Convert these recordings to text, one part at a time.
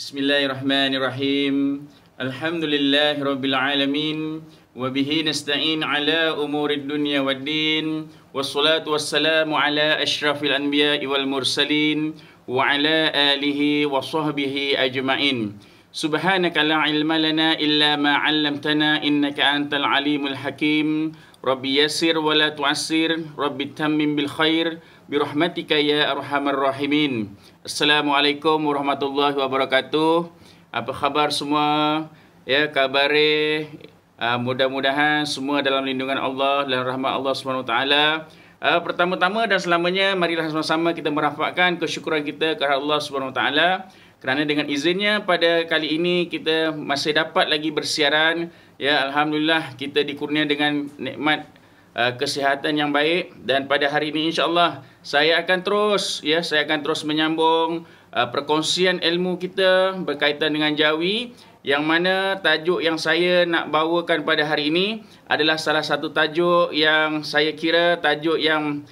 Bismillahirrahmanirrahim. Alhamdulillahirabbil alamin wa bihi nasta'in ala umurid dunya waddin. Wassalatu wassalamu ala asyrafil anbiya'i wal mursalin wa ala alihi wa sahbihi ajma'in. Subhanaka la ilma lana illa ma 'allamtana innaka antal alimul hakim. Rabbi yassir wa la tu'assir, Rabbi tammim bil khair birahmatika ya arhamar rahimin. Assalamualaikum warahmatullahi wabarakatuh. Apa khabar semua? Ya, kabare mudah-mudahan semua dalam lindungan Allah dan rahmat Allah Subhanahu Wa Taala. Pertama-tama dan selamanya marilah sama-sama kita merafakkan kesyukuran kita kepada Allah Subhanahu Wa Taala kerana dengan izinnya pada kali ini kita masih dapat lagi bersiaran. Ya, alhamdulillah kita dikurnia dengan nikmat kesihatan yang baik, dan pada hari ini insya-Allah saya akan terus menyambung perkongsian ilmu kita berkaitan dengan jawi, yang mana tajuk yang saya nak bawakan pada hari ini adalah salah satu tajuk yang saya kira tajuk yang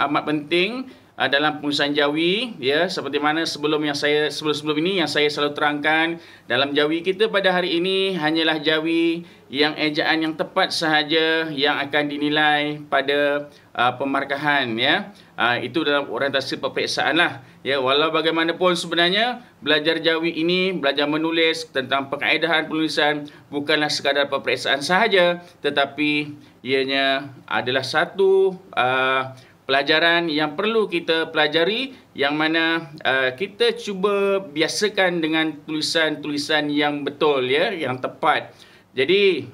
amat penting dalam penulisan jawi, ya, seperti mana sebelum ini yang saya selalu terangkan, dalam jawi kita pada hari ini hanyalah jawi yang ejaan yang tepat sahaja yang akan dinilai pada pemarkahan, ya. Itu dalam orientasi peperiksaan lah, ya. Walau bagaimanapun sebenarnya belajar jawi ini, belajar menulis tentang pengaedahan penulisan bukanlah sekadar peperiksaan sahaja, tetapi ianya adalah satu pelajaran yang perlu kita pelajari, yang mana kita cuba biasakan dengan tulisan-tulisan yang betul, ya, yang tepat. Jadi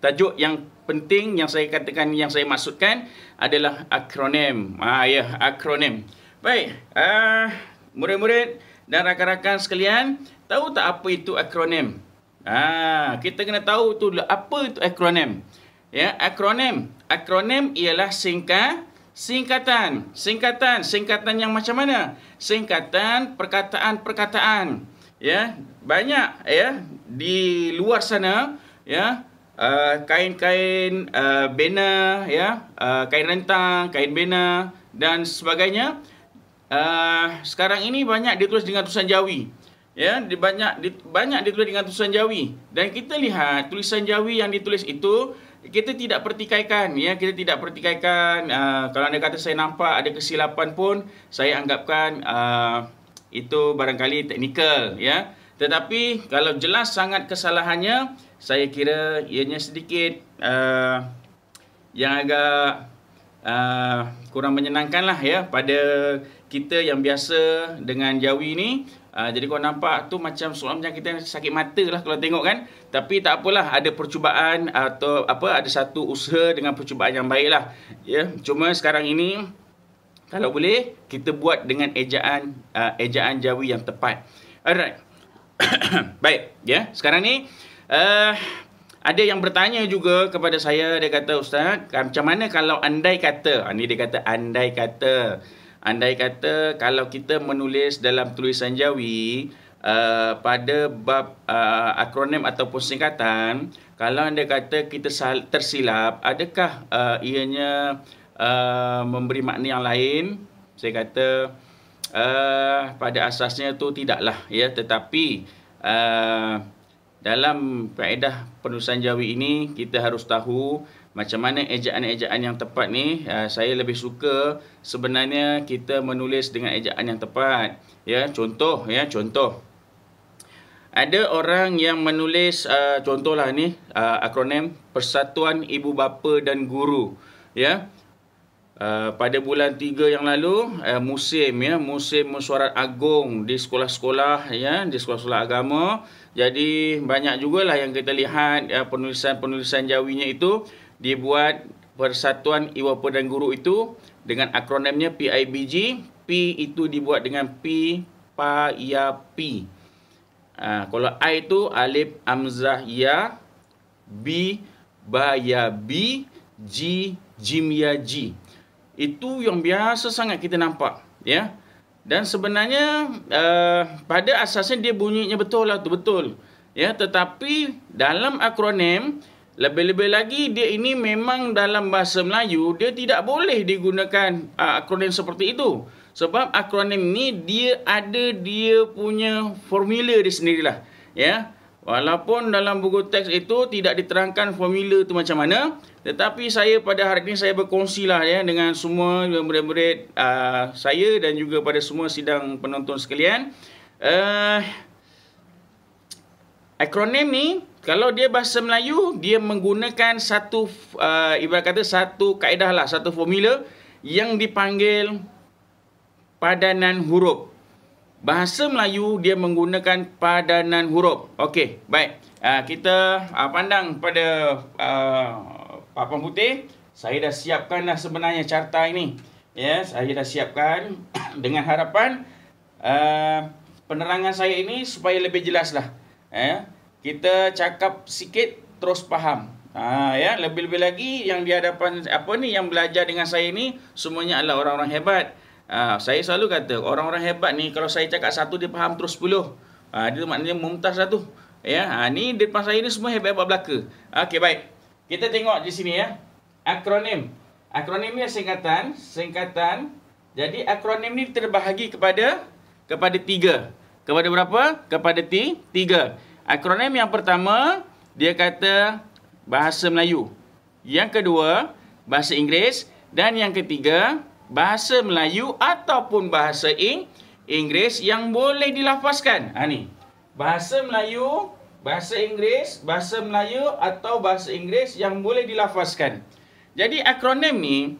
tajuk yang penting yang saya katakan, yang saya maksudkan adalah akronim. Akronim. Baik, murid-murid dan rakan-rakan sekalian, tahu tak apa itu akronim? Kita kena tahu tu apa itu akronim. Ya, akronim ialah singkatan yang macam mana? Singkatan perkataan-perkataan. Ya, banyak, ya, di luar sana, ya, kain-kain bena, ya, kain rentang, kain bena dan sebagainya. Sekarang ini banyak ditulis dengan tulisan jawi. Ya, banyak ditulis dengan tulisan jawi, dan kita lihat tulisan jawi yang ditulis itu kita tidak pertikaikan, ya, kalau anda kata saya nampak ada kesilapan pun, saya anggapkan itu barangkali teknikal, ya. Tetapi kalau jelas sangat kesalahannya, saya kira ianya sedikit yang agak kurang menyenangkan lah, ya, pada kita yang biasa dengan jawi ni. Jadi kau nampak tu macam seolah-olah kita sakit mata lah kalau tengok, kan. Tapi tak apalah, ada percubaan atau ada satu usaha dengan percubaan yang baik lah, ya. Cuma sekarang ini kalau boleh kita buat dengan ejaan jawi yang tepat. Alright. Baik, ya. Sekarang ni ada yang bertanya juga kepada saya. Dia kata, Ustaz, macam mana kalau andai kata, ni dia kata andai kata kalau kita menulis dalam tulisan jawi pada bab akronim ataupun singkatan, kalau anda kata kita tersilap, adakah ianya memberi makna yang lain? Saya kata pada asasnya tu tidaklah, ya. Tetapi dalam kaedah penulisan jawi ini kita harus tahu macam mana ejaan-ejaan yang tepat ni. Saya lebih suka sebenarnya kita menulis dengan ejaan yang tepat, ya. Contoh. Ada orang yang menulis contohlah ni akronim Persatuan Ibu Bapa dan Guru, ya. Pada bulan 3 yang lalu musim mesyuarat agung di sekolah-sekolah, ya, di sekolah-sekolah agama. Jadi banyak jugalah yang kita lihat penulisan jawinya itu dibuat Persatuan Ibu Bapa dan Guru itu dengan akronimnya PIBG. P itu dibuat dengan P, Pa, Ya, Pi. Kalau I itu Alif, Hamzah, Ya. B, Ba, Ya, Bi. G, Jim, Ya, Ji. Itu yang biasa sangat kita nampak, ya. Dan sebenarnya pada asasnya dia bunyinya betul lah, tu betul, ya. Tetapi dalam akronim, lebih-lebih lagi dia ini memang dalam bahasa Melayu dia tidak boleh digunakan akronim seperti itu. Sebab akronim ni dia ada dia punya formula dia sendirilah. Ya. Walaupun dalam buku teks itu tidak diterangkan formula tu macam mana, tetapi saya pada hari ini saya berkongsilah ya dengan semua murid-murid saya dan juga pada semua sidang penonton sekalian. Akronim ni kalau dia bahasa Melayu, dia menggunakan satu ibarat kata satu kaedah lah, satu formula yang dipanggil padanan huruf. Bahasa Melayu dia menggunakan padanan huruf. Okey, baik. Kita pandang pada papan putih. Saya dah siapkan dah sebenarnya carta ini. Ya, saya dah siapkan dengan harapan penerangan saya ini supaya lebih jelas lah. Kita cakap sikit terus faham. Ya, lebih-lebih lagi yang di hadapan yang belajar dengan saya ini semuanya adalah orang-orang hebat. Saya selalu kata orang-orang hebat ni kalau saya cakap satu dia faham terus 10. Dia maknanya mumtaz lah tu. Ya, ni depan saya ni semua hebat-hebat belaka. Okey, baik. Kita tengok di sini ya. Akronim. Akronim ni singkatan. Jadi akronim ni terbahagi kepada 3. Kepada berapa? Kepada 3. Akronim yang pertama dia kata bahasa Melayu. Yang kedua bahasa Inggeris dan yang ketiga bahasa Melayu ataupun bahasa Inggeris yang boleh dilafazkan. Ni. Bahasa Melayu, bahasa Inggeris, bahasa Melayu atau bahasa Inggeris yang boleh dilafazkan. Jadi akronim ni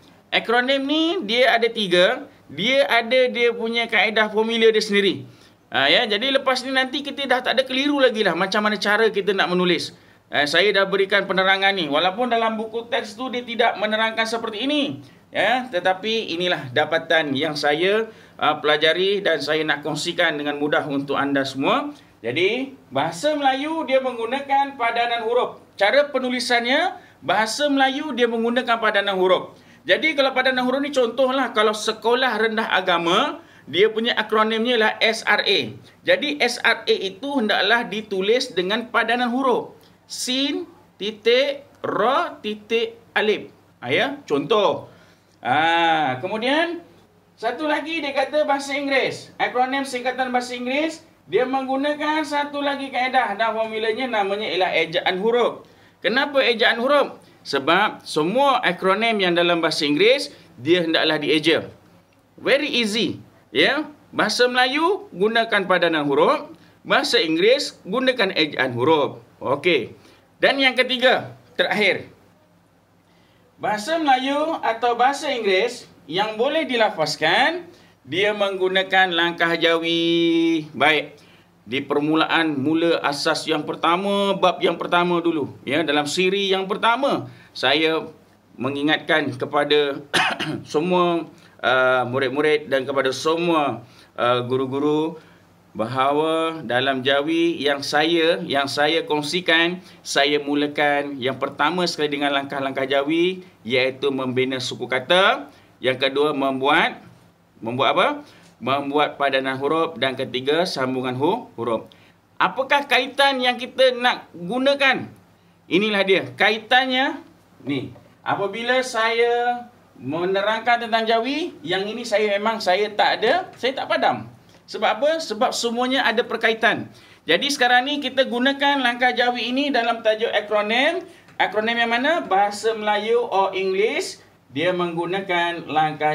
dia ada 3. Dia ada dia punya kaedah formula dia sendiri. Ya, jadi lepas ni nanti kita dah tak ada keliru lagi lah macam mana cara kita nak menulis. Saya dah berikan penerangan ni. Walaupun dalam buku teks tu dia tidak menerangkan seperti ini. Ya, tetapi inilah dapatan yang saya pelajari dan saya nak kongsikan dengan mudah untuk anda semua. Jadi, bahasa Melayu dia menggunakan padanan huruf. Cara penulisannya, bahasa Melayu dia menggunakan padanan huruf. Jadi, kalau padanan huruf ni contohlah kalau sekolah rendah agama, dia punya akronimnya lah SRA. Jadi, SRA itu hendaklah ditulis dengan padanan huruf. Sin, titik, ra, titik, alif. Ya, contoh. Kemudian satu lagi dia kata bahasa Inggeris. Akronim singkatan bahasa Inggeris dia menggunakan satu lagi kaedah dan formulanya namanya ialah ejaan huruf. Kenapa ejaan huruf? Sebab semua akronim yang dalam bahasa Inggeris dia hendaklah dieja. Very easy, ya. Bahasa Melayu gunakan padanan huruf, bahasa Inggeris gunakan ejaan huruf. Okey. Dan yang ketiga, terakhir. Bahasa Melayu atau bahasa Inggeris yang boleh dilafazkan, dia menggunakan langkah jawi. Baik, di permulaan mula asas yang pertama, bab yang pertama dulu. Ya, dalam siri yang pertama, saya mengingatkan kepada semua murid-murid dan kepada semua guru-guru bahawa dalam jawi yang saya kongsikan, saya mulakan yang pertama sekali dengan langkah-langkah jawi, iaitu membina suku kata. Yang kedua membuat apa? Membuat padanan huruf, dan ketiga sambungan huruf. Apakah kaitan yang kita nak gunakan? Inilah dia kaitannya. Ni, apabila saya menerangkan tentang jawi, yang ini saya tak padam. Sebab apa? Sebab semuanya ada perkaitan. Jadi sekarang ni kita gunakan langkah jawi ini dalam tajuk akronim. Akronim yang mana? Bahasa Melayu or English. Dia menggunakan langkah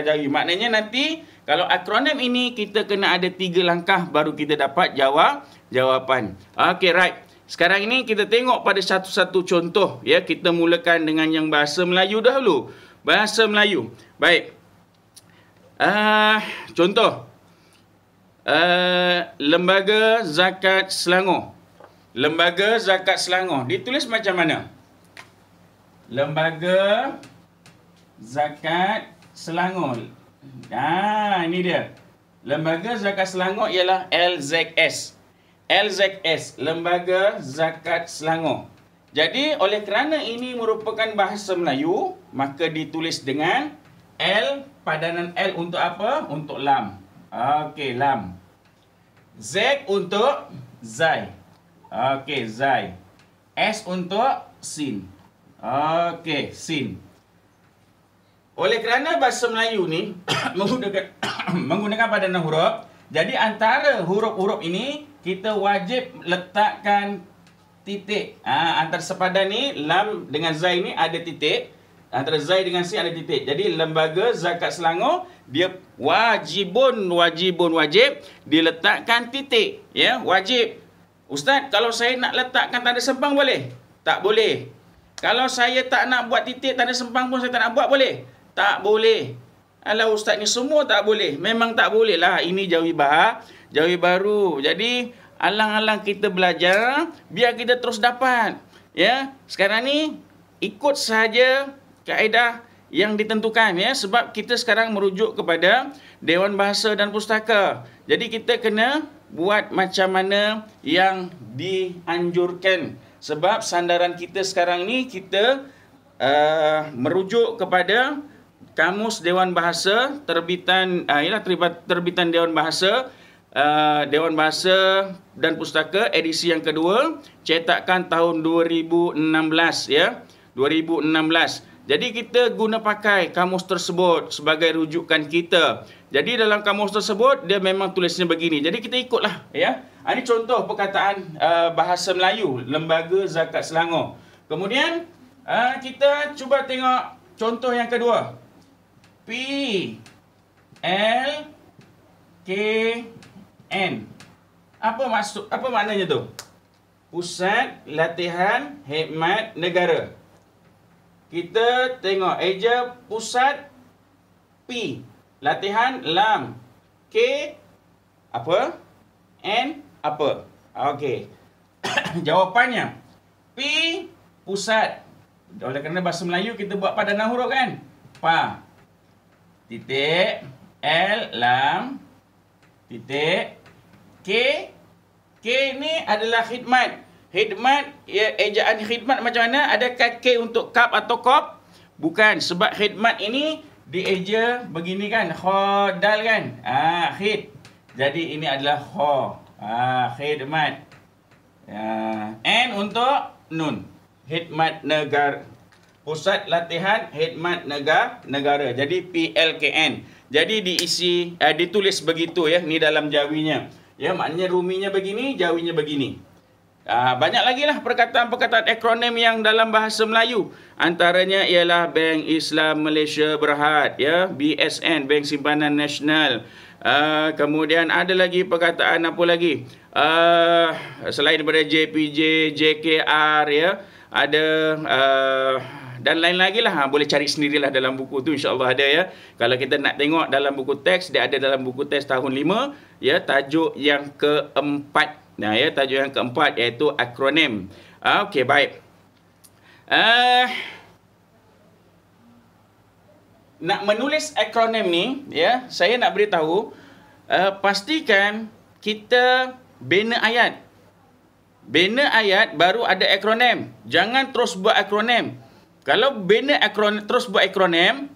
jawi. Maknanya nanti kalau akronim ini kita kena ada 3 langkah baru kita dapat jawapan. Okay, right. Sekarang ini kita tengok pada satu-satu contoh. Ya, kita mulakan dengan yang bahasa Melayu dahulu. Bahasa Melayu. Baik. Contoh. Lembaga Zakat Selangor. Lembaga Zakat Selangor ditulis macam mana? Lembaga Zakat Selangor. Ini dia. Lembaga Zakat Selangor ialah LZS. LZS, Lembaga Zakat Selangor. Jadi oleh kerana ini merupakan bahasa Melayu, maka ditulis dengan L, padanan L untuk apa? Untuk lam. Okey, lam. Z untuk zai. Okey, zai. S untuk sin. Okey, sin. Oleh kerana bahasa Melayu ni menggunakan padanan huruf, jadi antara huruf-huruf ini kita wajib letakkan titik. Antara sepadan ni, lam dengan zai ni ada titik. Antara zai dengan sin ada titik. Jadi lembaga zakat Selangor dia wajib diletakkan titik. Ya, wajib. Ustaz, kalau saya nak letakkan tanda sempang boleh? Tak boleh. Kalau saya tak nak buat titik tanda sempang pun saya tak nak buat boleh? Tak boleh. Alah ustaz ni semua tak boleh. Memang tak boleh lah. Ini jawi baru. Jadi alang-alang kita belajar biar kita terus dapat. Ya, sekarang ni ikut saja kaedah yang ditentukan ya, sebab kita sekarang merujuk kepada Dewan Bahasa dan Pustaka. Jadi kita kena buat macam mana yang dianjurkan. Sebab sandaran kita sekarang ni kita merujuk kepada Kamus Dewan Bahasa terbitan terbitan Dewan Bahasa dan Pustaka edisi yang kedua, cetakan tahun 2016 ya. 2016. Jadi kita guna pakai kamus tersebut sebagai rujukan kita. Jadi dalam kamus tersebut dia memang tulisnya begini. Jadi kita ikutlah ya. Ini contoh perkataan bahasa Melayu Lembaga Zakat Selangor. Kemudian kita cuba tengok contoh yang kedua. PLKN. Apa maknanya tu? Pusat Latihan Khidmat Negara. Kita tengok eja pusat, P latihan, lam, K apa, N apa. Okey. Jawapannya P pusat. Oleh kerana bahasa Melayu kita buat padanan huruf kan? Pa. Titik, L lam, titik, K. K ni adalah khidmat. Khidmat, ya, ejaan khidmat macam mana? Adakah K untuk kap atau kop? Bukan, sebab khidmat ini dieja begini kan, kho dal kan. Khid. Jadi ini adalah kho. Khidmat. N untuk nun. Khidmat negara. Pusat Latihan Khidmat Negara. Jadi PLKN. Jadi ditulis begitu ya, ni dalam jawinya. Ya, maknanya ruminya begini, jawinya begini. Banyak lagi lah perkataan-perkataan akronim yang dalam bahasa Melayu. Antaranya ialah Bank Islam Malaysia Berhad, ya, BSN, Bank Simpanan Nasional. Kemudian ada lagi perkataan apa lagi? Selain daripada JPJ, JKR, ya, ada dan lain lagi lah. Boleh cari sendirilah dalam buku tu, insya-Allah ada ya. Kalau kita nak tengok dalam buku teks, dia ada dalam buku teks tahun 5, ya, tajuk yang keempat. Nah, ya, tajuk yang keempat iaitu akronim. Okey, baik. Nak menulis akronim ni, ya, saya nak beritahu, pastikan kita bina ayat. Bina ayat baru ada akronim. Jangan terus buat akronim. Kalau bina akronim terus buat akronim,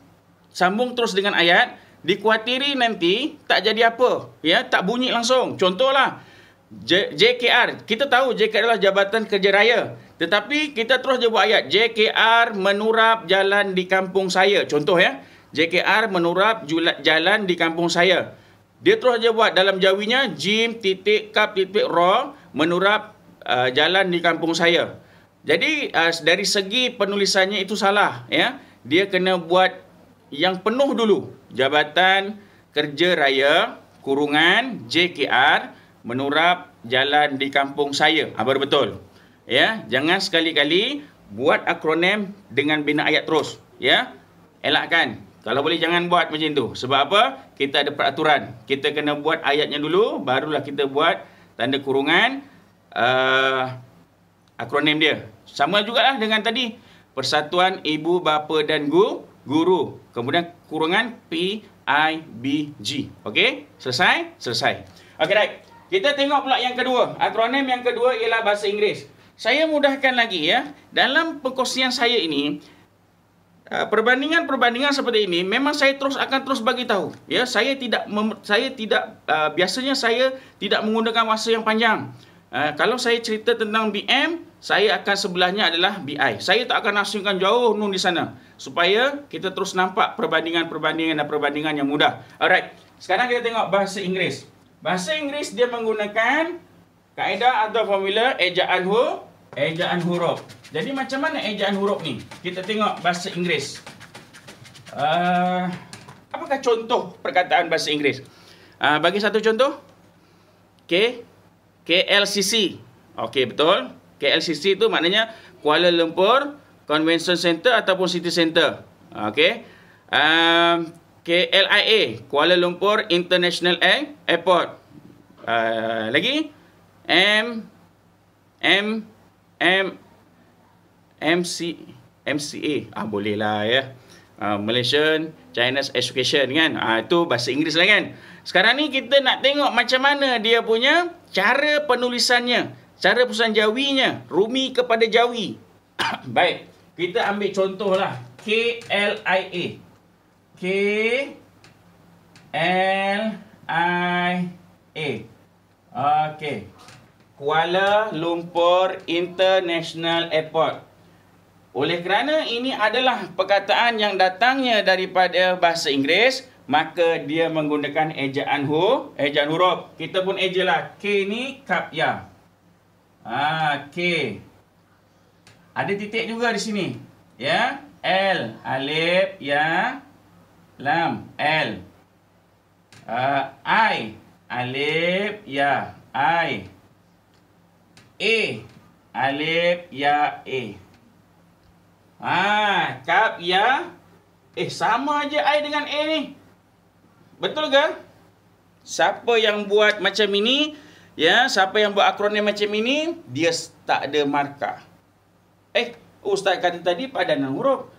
sambung terus dengan ayat, dikhawatiri nanti tak jadi apa, ya, tak bunyi langsung. Contohlah JKR, kita tahu JKR adalah Jabatan Kerja Raya, tetapi kita terus je buat ayat JKR menurap jalan di kampung saya. Contoh ya, JKR menurap jalan di kampung saya. Dia terus je buat dalam jawinya jim titik kap titik ro menurap jalan di kampung saya. Jadi dari segi penulisannya itu salah ya. Dia kena buat yang penuh dulu. Jabatan Kerja Raya kurungan JKR menurap jalan di kampung saya. Baru betul. Ya, jangan sekali-kali buat akronim dengan bina ayat terus, ya. Elakkan. Kalau boleh jangan buat macam tu. Sebab apa? Kita ada peraturan. Kita kena buat ayatnya dulu, barulah kita buat tanda kurungan akronim dia. Sama jugalah dengan tadi, Persatuan Ibu Bapa dan Guru. Kemudian kurungan PIBG. Okey? Selesai? Selesai. Okey, baik. Kita tengok pula yang kedua. Akronim yang kedua ialah bahasa Inggeris. Saya mudahkan lagi ya. Dalam perkongsian saya ini, perbandingan seperti ini memang saya akan terus bagi tahu. Ya, biasanya saya tidak menggunakan masa yang panjang. Kalau saya cerita tentang BM, saya akan sebelahnya adalah BI. Saya tak akan asingkan jauh nun di sana, supaya kita terus nampak perbandingan yang mudah. Alright, sekarang kita tengok bahasa Inggeris. Bahasa Inggeris dia menggunakan kaedah atau formula ejaan huruf. Jadi macam mana ejaan huruf ni? Kita tengok bahasa Inggeris. Apakah contoh perkataan bahasa Inggeris? Bagi satu contoh. KLCC. Okey, betul. KLCC itu maknanya Kuala Lumpur Convention Center ataupun City Center. Okey. KLIA, Kuala Lumpur International Airport. Lagi MCA. Bolehlah ya. Malaysian Chinese Education kan. Itu bahasa Inggeris lah kan. Sekarang ni kita nak tengok macam mana dia punya cara penulisannya, cara penulisan Jawinya, Rumi kepada Jawi. Baik, kita ambil contohlah KLIA. KLIA. Okey. Kuala Lumpur International Airport. Oleh kerana ini adalah perkataan yang datangnya daripada bahasa Inggeris, maka dia menggunakan ejaan huruf. Kita pun ejalah. K ni kap ya. K. Ada titik juga di sini. Ya. L. Alif ya. Lam. L. I. Alif ya. I. A. Alif ya. A. Kap ya. Sama aja I dengan A ni. Betul ke? Siapa yang buat macam ini, ya, siapa yang buat akronim macam ini, dia tak ada markah. Ustaz kata tadi padanan huruf.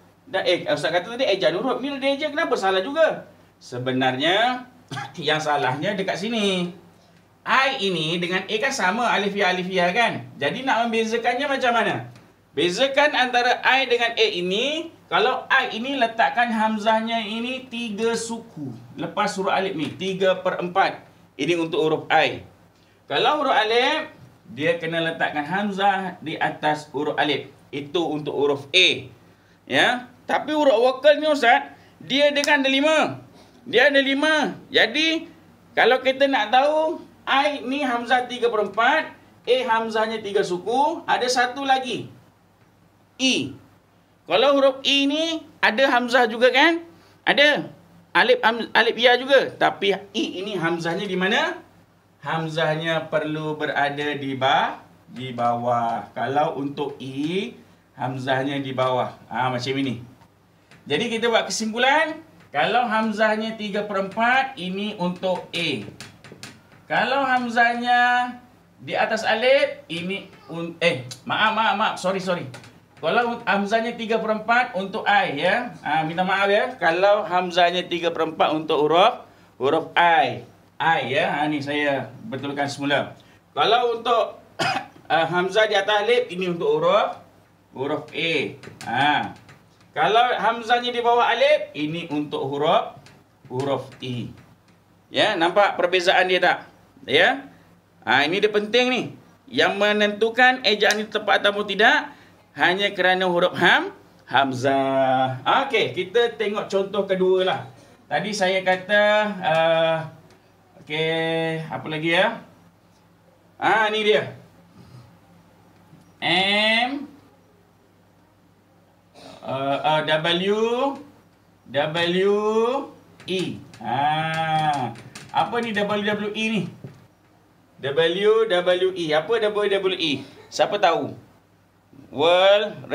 Ustaz kata tadi ejaan huruf. Ni ada eja, kenapa salah juga? Sebenarnya yang salahnya dekat sini. I ini dengan A kan sama, alifiyah kan? Jadi nak membezakannya macam mana? Bezakan antara I dengan A ini, kalau I ini letakkan hamzahnya ini 3 suku. Lepas huruf alif ni, 3/4. Ini untuk huruf I. Kalau huruf alif, dia kena letakkan hamzah di atas huruf alif. Itu untuk huruf A. Ya. Tapi huruf vokal ni Ustaz, dia kan ada 5. Dia ada 5. Jadi, kalau kita nak tahu, I ni hamzah 3/4, A hamzahnya 3 suku, ada satu lagi. I. Kalau huruf I ni ada hamzah juga kan? Ada. Alif ya juga. Tapi I ini hamzahnya di mana? Hamzahnya perlu berada di bawah. Kalau untuk I, hamzahnya di bawah. Macam ini. Jadi kita buat kesimpulan. Kalau hamzahnya 3/4, ini untuk A. Kalau hamzahnya di atas alif, ini maaf. Sorry. Kalau hamzahnya 3/4 untuk I ya. Minta maaf ya. Kalau hamzahnya 3/4 untuk huruf I ya. Ni saya betulkan semula. Kalau untuk hamzah di atas alif, ini untuk huruf A. Kalau hamzahnya di bawah alif, ini untuk huruf I. Ya, nampak perbezaan dia tak? Ya. Ini dia penting ni. Yang menentukan ejaan itu tepat atau tidak hanya kerana huruf hamzah. Okey, kita tengok contoh kedua lah. Tadi saya kata apa lagi ya? Ni dia. WWE. Apa ni WWE ni? WWE. Apa WWE? Siapa tahu? World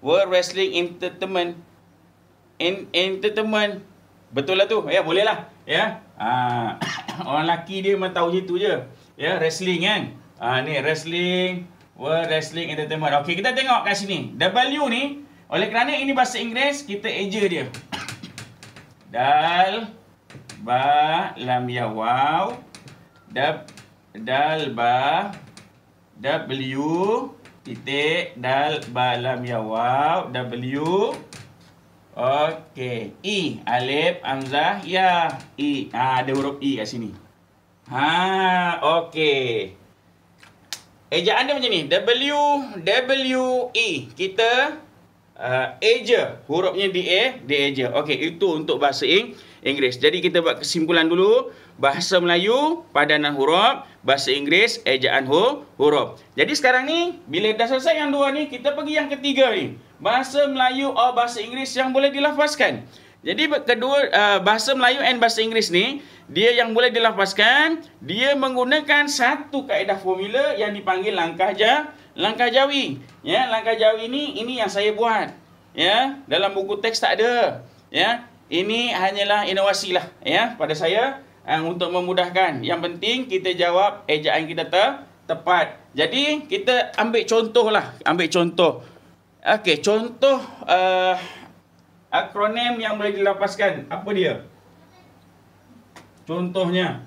Wrestling Entertainment. Betul lah tu. Ya, boleh lah. Ya. Orang lelaki dia memang tahu situ je. Ya, wrestling kan. Ni wrestling, World Wrestling Entertainment. Okey, kita tengok kat sini. W ni, oleh kerana ini bahasa Inggeris, kita eja dia. Dal, ba, lam, ya, waw. Dal, ba, W, titik, dal, ba, lam, ya, waw. W. Okey. I, alif, hamzah, ya. I. Ada huruf I kat sini. Okey. Ejaan dia macam ni. W-E. Kita eja. Hurufnya D eja. Okey, itu untuk bahasa Inggeris. Jadi kita buat kesimpulan dulu. Bahasa Melayu, padanan huruf. Bahasa Inggeris, ejaan huruf. Jadi sekarang ni, bila dah selesai yang dua ni, kita pergi yang ketiga ni. Bahasa Melayu atau bahasa Inggeris yang boleh dilafazkan. Jadi kedua, bahasa Melayu dan bahasa Inggeris ni, dia yang boleh dilafazkan, dia menggunakan satu kaedah formula yang dipanggil langkah jawi. Ya, langkah jawi ni, ini yang saya buat. Ya, dalam buku teks tak ada. Ya, ini hanyalah inovasi lah. Ya, pada saya untuk memudahkan. Yang penting kita jawab ejaan kita tepat. Jadi kita ambil contoh lah, Okey, contoh akronim yang boleh dilafazkan. Apa dia? Contohnya.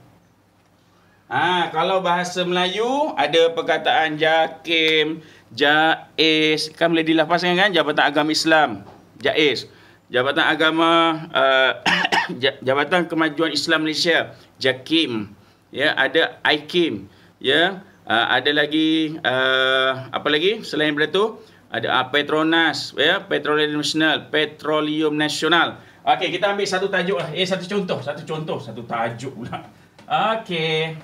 Kalau bahasa Melayu ada perkataan JAKIM, JAIS, kan boleh dilafazkan kan? Jabatan Agama Islam, JAIS. Jabatan Agama Jabatan Kemajuan Islam Malaysia, JAKIM. Ya, ada IKIM. Ya, ada lagi apa lagi selain daripada tu? Ada Petronas, ya, Petroleum Nasional. Okey, kita ambil satu tajuk lah. Satu tajuk pula. Okey.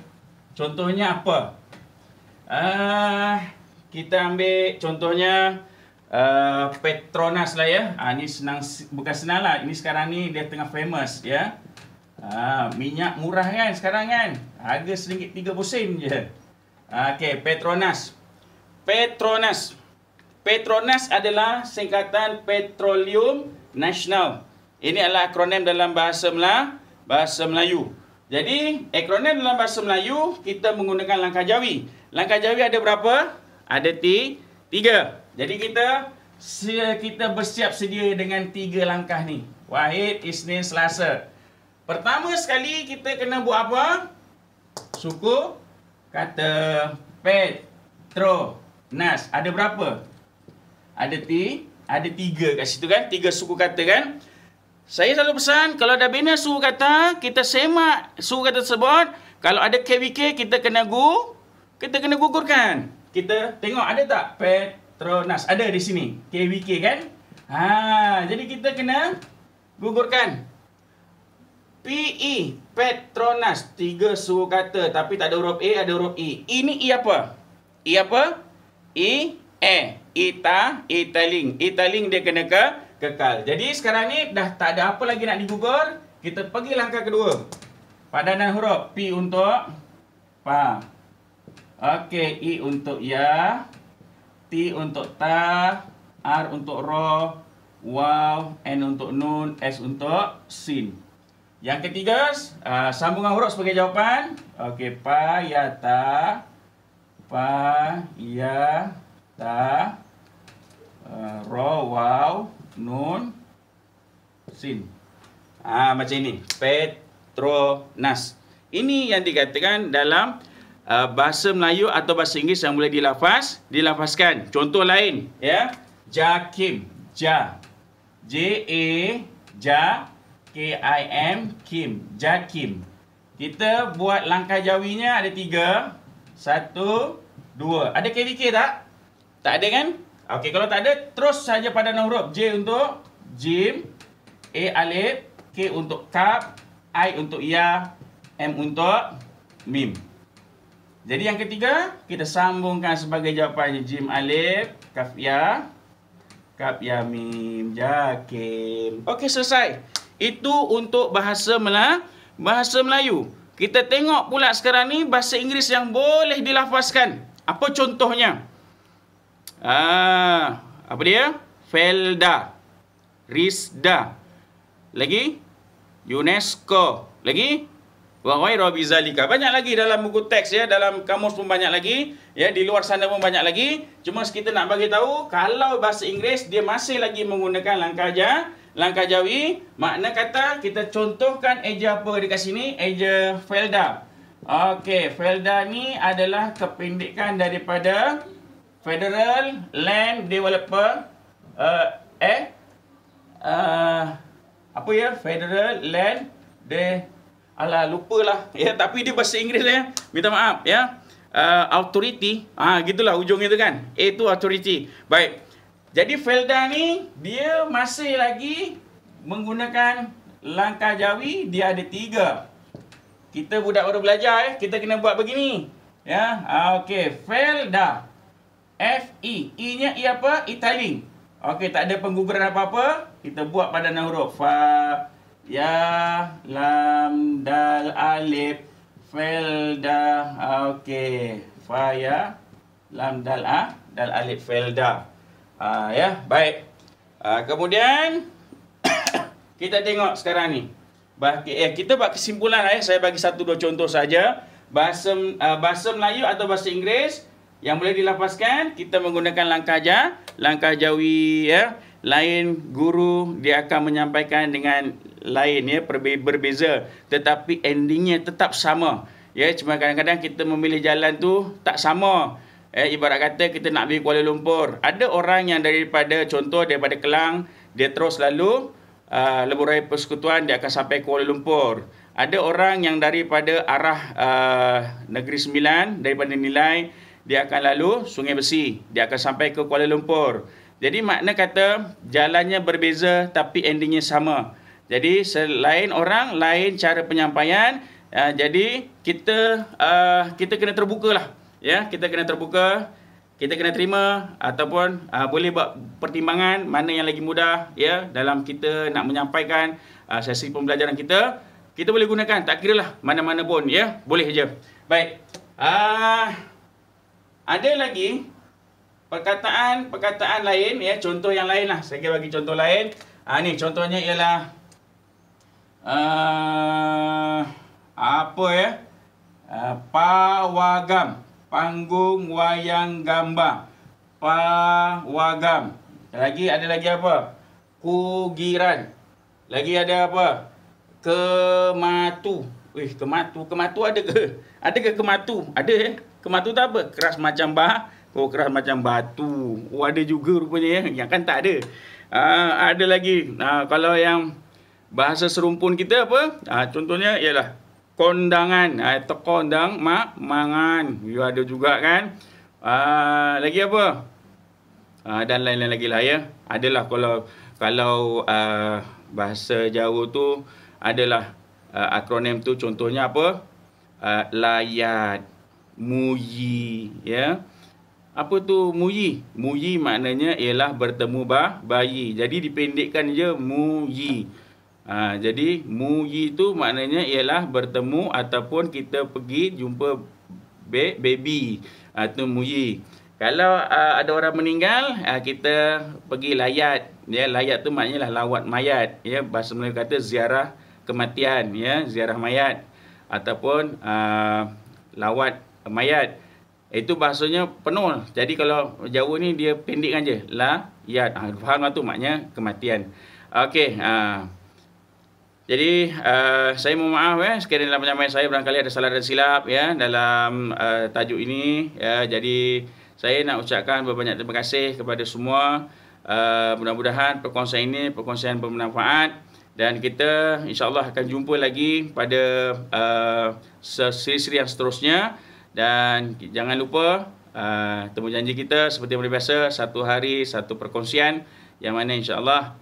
Contohnya apa? Kita ambil contohnya Petronas lah ya. Ni senang, bukan senang lah. Ini sekarang ni dia tengah famous ya. Minyak murah kan sekarang kan. Harga RM1.30 je. Okey, Petronas. Petronas adalah singkatan Petroleum Nasional. Ini adalah akronim dalam bahasa Melayu. Jadi, akronim dalam bahasa Melayu, kita menggunakan langkah jawi. Langkah jawi ada berapa? Ada 3. Jadi, kita bersiap sedia dengan 3 langkah ni. Wahid, Isnin, Selasa. Pertama sekali, kita kena buat apa? Suku kata Petronas. Ada berapa? Ada 3 kat situ kan? 3 suku kata kan? Saya selalu pesan, kalau dah bina suku kata, kita semak suku kata tersebut. Kalau ada KWK, kita kena gugurkan. Kita tengok ada tak Petronas? Ada di sini. KWK kan? Jadi kita kena gugurkan. PE, Petronas. 3 suku kata, tapi tak ada huruf A, ada huruf I. Ini I apa? I apa? Italing dia kena kekal. Jadi sekarang ni dah tak ada apa lagi nak digugur. Kita pergi langkah kedua. Padanan huruf. P untuk pa. Okey, I untuk ya. T untuk ta. R untuk ro. Waw. N untuk nun. S untuk sin. Yang ketiga, sambungan huruf sebagai jawapan. Okey, pa ya ta. Pa ya ta. Ro, waw, nun, sin. Macam ini. Petronas. Ini yang dikatakan dalam bahasa Melayu atau bahasa Inggeris yang boleh dilafazkan. Contoh lain, ya. JAKIM, J-A-K-I-M, Kim, JAKIM. Kita buat langkah jawinya ada 3. 1, 2. Ada KVK tak? Tak ada kan? Okey, kalau tak ada, terus saja padanan huruf. J untuk Jim, A alif, K untuk kap, I untuk ya, M untuk mim. Jadi yang ketiga, kita sambungkan sebagai jawapannya. Jim alif, kaf ya, mim, JAKIM. Okey, selesai. Itu untuk bahasa Melayu. Kita tengok pula sekarang ni bahasa Inggeris yang boleh dilafazkan. Apa contohnya? Apa dia? Felda, Risda. Lagi? UNESCO. Lagi? Wa ghairu bizalika. Banyak lagi dalam buku teks ya, dalam kamus pun banyak lagi, ya, di luar sana pun banyak lagi. Cuma kita nak bagi tahu kalau bahasa Inggeris dia masih lagi menggunakan langkah jawi. Makna kata kita contohkan eja apa dekat sini? Eja Felda. Okey, Felda ni adalah kependekan daripada Federal Land Developer apa ya? Federal Land Alah, lupalah. Ya, tapi dia bahasa Inggeris ya. Minta maaf ya. Authority, gitulah ujung itu kan. A itu authority. Baik. Jadi Felda ni dia masih lagi menggunakan langkah jawi, dia ada 3. Kita budak baru belajar kita kena buat begini. Ya. Okey, Felda. F-E. E-nya I apa? Italing. Okey, tak ada pengguguran apa-apa. Kita buat padanan huruf. Fa, ya, lam, dal, alif, Felda. Okey. Fa, ya, lam, dal, dal, alif, Felda. Ya, baik. Kemudian kita tengok sekarang ni. Kita buat kesimpulan saya bagi 1-2 contoh saja. Bahasa Melayu atau bahasa Inggeris yang boleh dilafazkan, kita menggunakan langkah jawi ya. Lain guru dia akan menyampaikan dengan lain ya, berbeza, tetapi endingnya tetap sama. Ya, cuma kadang-kadang kita memilih jalan tu tak sama. Ibarat kata kita nak pergi Kuala Lumpur. Ada orang yang daripada Kelang, dia terus lalu Lebuh Raya Persekutuan, dia akan sampai Kuala Lumpur. Ada orang yang daripada arah Negeri Sembilan, daripada Nilai, dia akan lalu Sungai Besi, dia akan sampai ke Kuala Lumpur. Jadi makna kata jalannya berbeza tapi endingnya sama. Jadi selain orang, lain cara penyampaian. Jadi kita kena terbukalah. Ya, kita kena terbuka, kita kena terima ataupun boleh buat pertimbangan mana yang lagi mudah ya dalam kita nak menyampaikan sesi pembelajaran kita. Kita boleh gunakan, tak kiralah mana-mana pun ya, boleh saja. Baik. Ada lagi perkataan lain ya, contoh yang lain lah. Saya bagi contoh lain. Ni contohnya ialah apa ya? Pawagam, panggung wayang gambar. Pawagam. Ada lagi apa? Kugiran. Lagi ada apa? Kematu. Kematu ada ke? Ada ke kematu? Ada ya. Kematu tu apa? Keras macam keras macam batu. Ada juga rupanya ya. Yang kan tak ada. Ada lagi. Kalau yang bahasa serumpun kita apa? Contohnya ialah kondangan. Tekondang mangan. Ada juga kan. Lagi apa? Dan lain-lain lagi lah ya. Adalah kalau bahasa Jawa tu adalah akronim tu, contohnya apa? Layat, muyi ya. Apa tu muyi? Muyi maknanya ialah bertemu bayi. Jadi dipendekkan je muyi. Jadi muyi tu maknanya ialah bertemu ataupun kita pergi jumpa baby. Tu muyi. Kalau ada orang meninggal, kita pergi layat. Ya, layat tu maknanya lah lawat mayat. Ya, bahasa Melayu kata ziarah kematian, ya, ziarah mayat ataupun lawat mayat. Itu bahasanya penuh. Jadi kalau Jawa ni dia pendekkan je. Layat. Faham lah tu maknanya kematian. Okey. Jadi saya mohon maaf sekiranya dalam penyampaian saya barangkali ada salah dan silap ya dalam tajuk ini ya. Jadi saya nak ucapkan berbanyak terima kasih kepada semua. Mudah-mudahan perkongsian bermanfaat. Dan kita insya-Allah akan jumpa lagi pada seri-seri yang seterusnya. Dan jangan lupa temu janji kita seperti yang biasa, satu hari satu perkongsian, yang mana insya-Allah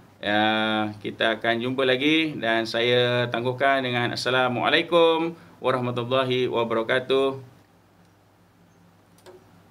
kita akan jumpa lagi. Dan saya tangguhkan dengan Assalamualaikum warahmatullahi wabarakatuh.